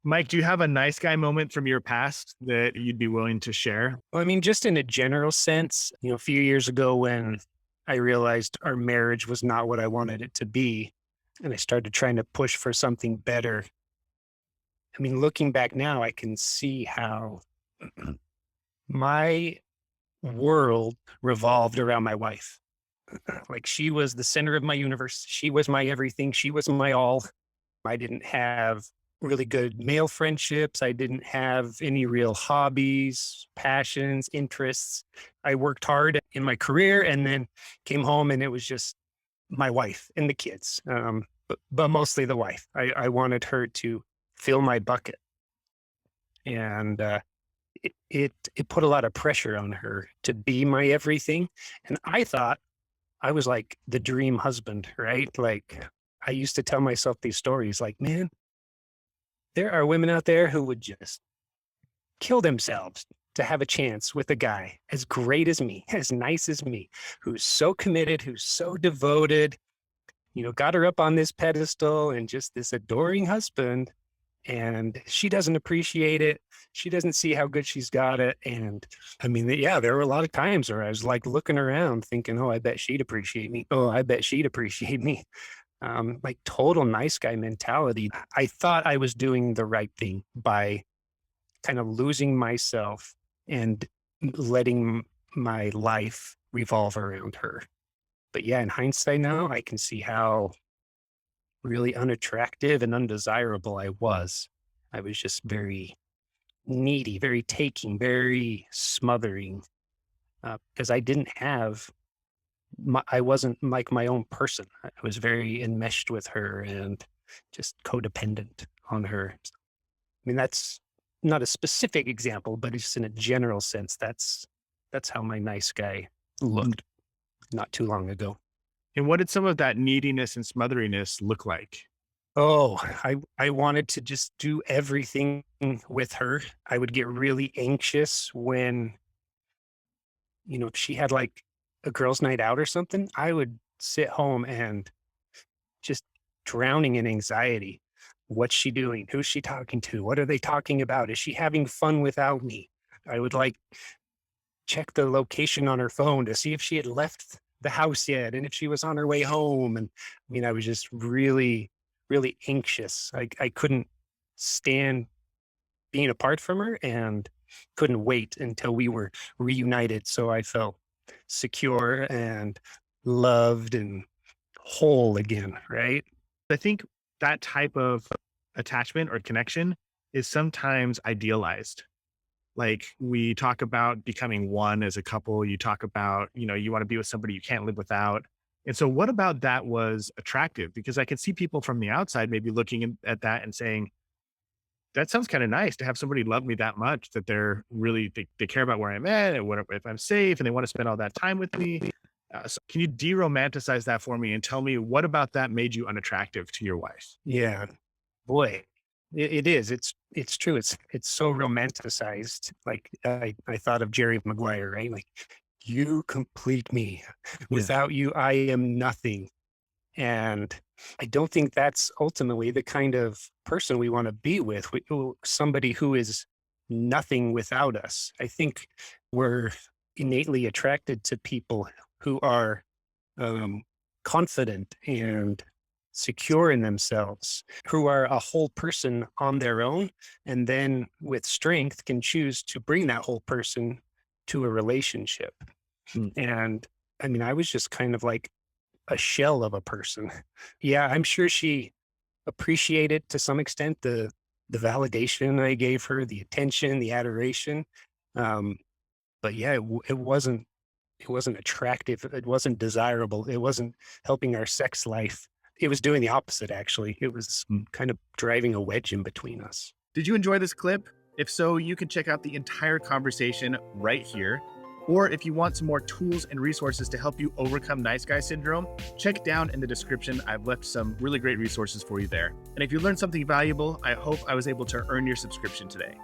Mike, do you have a nice guy moment from your past that you'd be willing to share? Well, I mean, just in a general sense, a few years ago when I realized our marriage was not what I wanted it to be, and I started trying to push for something better. I mean, looking back now, I can see how my world revolved around my wife. Like she was the center of my universe. She was my everything. She was my all. I didn't have really good male friendships. I didn't have any real hobbies, passions, interests. I worked hard in my career and then came home and it was just my wife and the kids, but mostly the wife. I wanted her to fill my bucket. And it put a lot of pressure on her to be my everything. And I thought I was like the dream husband, right? Like I used to tell myself these stories like, man, there are women out there who would just kill themselves to have a chance with a guy as great as me, as nice as me, who's so committed, who's so devoted, got her up on this pedestal and just this adoring husband. And she doesn't appreciate it. She doesn't see how good she's got it. And I mean, yeah, there were a lot of times where I was like looking around thinking, oh, I bet she'd appreciate me. Oh, I bet she'd appreciate me. Like total nice guy mentality. I thought I was doing the right thing by kind of losing myself and letting my life revolve around her. But yeah, in hindsight now, I can see how really unattractive and undesirable I was. I was just very needy, very taking, very smothering, because I didn't have I wasn't like my own person. I was very enmeshed with her and just codependent on her. I mean, that's not a specific example, but just in a general sense, that's how my nice guy looked not too long ago. And what did some of that neediness and smotheriness look like? Oh, I wanted to just do everything with her. I would get really anxious when, if she had like a girls' night out or something, I would sit home and just drowning in anxiety. What's she doing? Who's she talking to? What are they talking about? Is she having fun without me? I would like check the location on her phone to see if she had left the house yet and if she was on her way home. And I mean, I was just really, really anxious. I couldn't stand being apart from her and couldn't wait until we were reunited. So I felt secure and loved and whole again, right? I think that type of attachment or connection is sometimes idealized. Like we talk about becoming one as a couple, you talk about, you want to be with somebody you can't live without. And so what about that was attractive? Because I can see people from the outside maybe looking at that and saying, that sounds kind of nice to have somebody love me that much that they're really, they care about where I'm at and what, if I'm safe and they want to spend all that time with me. So can you de-romanticize that for me and tell me what about that made you unattractive to your wife? Yeah, boy, it is. It's true. It's so romanticized. Like I thought of Jerry Maguire, right? Like you complete me. Yeah. Without you, I am nothing. And I don't think that's ultimately the kind of person we want to be with. Somebody who is nothing without us. I think we're innately attracted to people who are um, confident and secure in themselves, who are a whole person on their own, and then with strength can choose to bring that whole person to a relationship. Mm. And I mean, I was just kind of like a shell of a person. Yeah, I'm sure she appreciated to some extent the validation I gave her, the attention, the adoration. Um, but yeah, it wasn't attractive. It wasn't desirable. It wasn't helping our sex life. It was doing the opposite, actually. It was Mm. kind of driving a wedge in between us. Did you enjoy this clip? If so, you can check out the entire conversation right here. Or if you want some more tools and resources to help you overcome nice guy syndrome, check down in the description. I've left some really great resources for you there. And if you learned something valuable, I hope I was able to earn your subscription today.